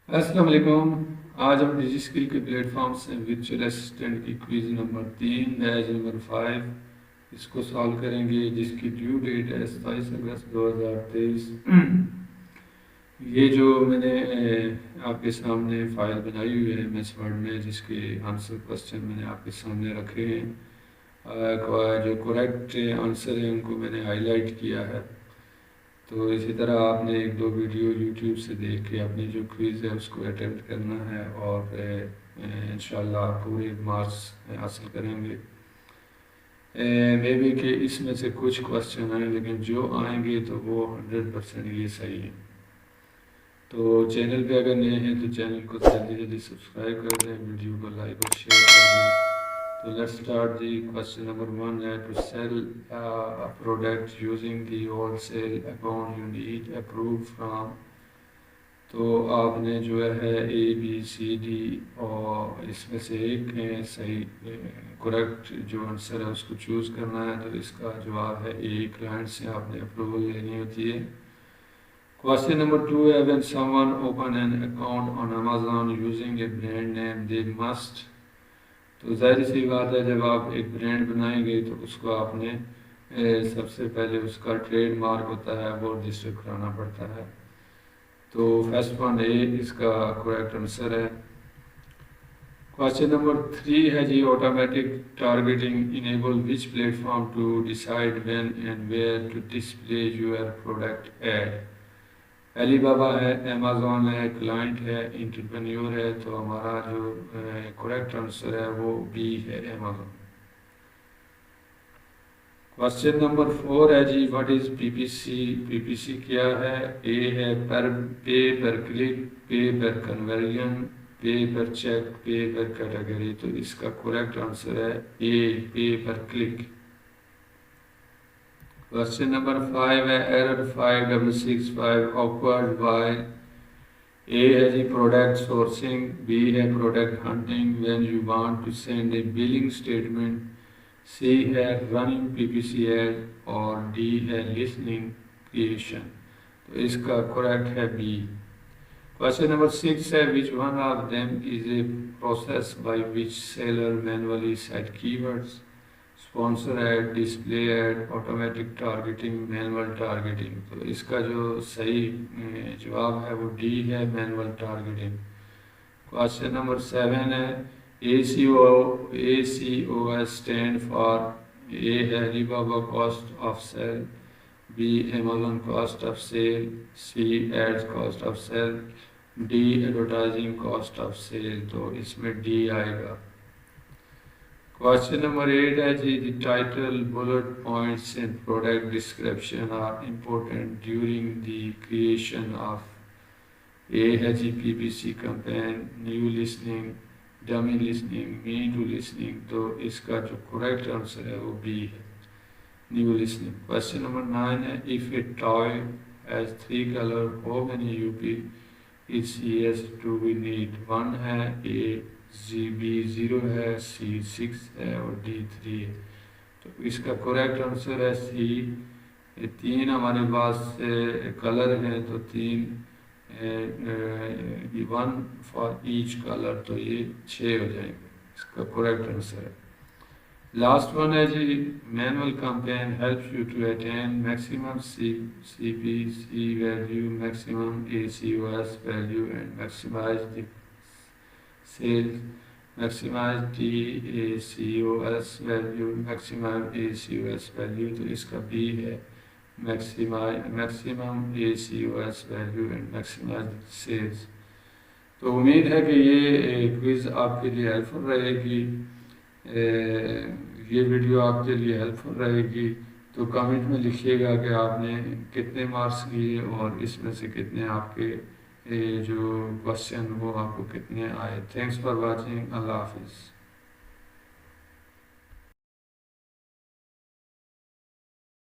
अस्सलाम वालेकुम। आज हम डिजिस्किल के प्लेटफॉर्म से वर्चुअल असिस्टेंट की क्विज नंबर 3 बैच नंबर 5 इसको सॉल्व करेंगे, जिसकी ड्यू डेट है 27 अगस्त 2023। ये जो मैंने आपके सामने फ़ाइल बनाई हुई है एमएस वर्ड में, जिसके आंसर क्वेश्चन मैंने आपके सामने रखे हैं। जो करेक्ट आंसर है उनको मैंने हाईलाइट किया है। तो इसी तरह आपने एक दो वीडियो यूट्यूब से देख के अपनी जो क्विज़ है उसको अटेम्प्ट करना है और इंशाल्लाह आप पूरे मार्क्स हासिल करेंगे। मे बी कि इसमें से कुछ क्वेश्चन आए, लेकिन जो आएंगे तो वो 100% ये सही है। तो चैनल पे अगर नए हैं तो चैनल को जल्दी जल्दी सब्सक्राइब कर दें, वीडियो को लाइक और शेयर कर दें। So let's start the question number 1 है to sell a product using the wholesale account you need approve from। तो आपने जो है A B C D और इसमें से एक सही करेक्ट जो आंसर है उसको चूज़ करना है। तो इसका जवाब है A, क्लाइंट से आपने अप्रूवल लेनी होती है। Question number 2 है when someone open an account on Amazon using a brand name they must। तो जाहिर सी बात है, जब आप एक ब्रांड बनाएंगे तो उसको आपने सबसे पहले उसका ट्रेडमार्क होता है वो रजिस्टर कराना पड़ता है। तो फर्स्ट वन ए इसका करेक्ट आंसर है। क्वेश्चन नंबर 3 है जी automatic targeting enable which platform to decide when and where to display your product ad. Alibaba है, अमेज़ॉन है, क्लाइंट है, एंटरप्रेन्योर है। तो हमारा जो करेक्ट आंसर है वो बी है, अमेज़ॉन। क्वेश्चन नंबर 4 है जी व्हाट इज पीपीसी। पीपीसी क्या है? ए है पर पे पर क्लिक, पे पर कन्वर्जन, पे पर चेक, पे पर कैटेगरी। तो इसका करेक्ट आंसर है ए, पे पर क्लिक। क्वेश्चन नंबर 5 है एरर 5665 ऑकवर्ड बाय। ए है जी प्रोडक्ट सोर्सिंग, बी है product hunting when you want to send a billing statement, C है रनिंग पीपीसी एड और डी है लिसनिंग क्रिएशन। तो इसका करेक्ट है बी। क्वेश्चन नंबर 6 है which one of them is a process by which seller manually set keywords. Sponsor ad, display ad, automatic targeting, manual targeting. तो इसका जो सही जवाब है वो डी है, मैनुअल टारगेटिंग। क्वेश्चन नंबर 7 है ACOS स्टैंड फॉर। ए है Alibaba cost of sale, B Amazon cost of sale, C ads cost of sale, D advertising cost of sale. तो इसमें डी आएगा। क्वेश्चन नंबर 8 है जी the title, bullet points and product description are important during the creation of. A है जी PPC campaign, new listening, dummy listening, me too listening. तो इसका जो करेक्ट आंसर है वो बी है, न्यू लिसनिंग। क्वेश्चन नंबर 9 है if a toy has 3 colour how many up its years to be need. 1 है, ए जी बी 0 है, सी 6 है और डी 3 है। तो इसका करेक्ट आंसर है सी। 3 हमारे पास कलर हैं, तो 3 1 फॉर ईच कलर, तो ये 6 हो जाएंगे। इसका करेक्ट आंसर है। लास्ट वन है जी manual campaign helps you to attain maximum CPC value, maximum ACOS value and maximize the sales, maximize DACOS value, maximum ACOS value। तो इसका B है, maximum ACOS value and maximize sales। तो उम्मीद है कि ये क्विज़ आपके लिए हेल्पफुल रहेगी, ये वीडियो आपके लिए हेल्पफुल रहेगी। तो कमेंट में लिखिएगा कि आपने कितने मार्क्स लिए और इसमें से कितने आपके जो क्वेश्चन वो आपको कितने आए। Thanks for watching. अल्लाह हाफिज़।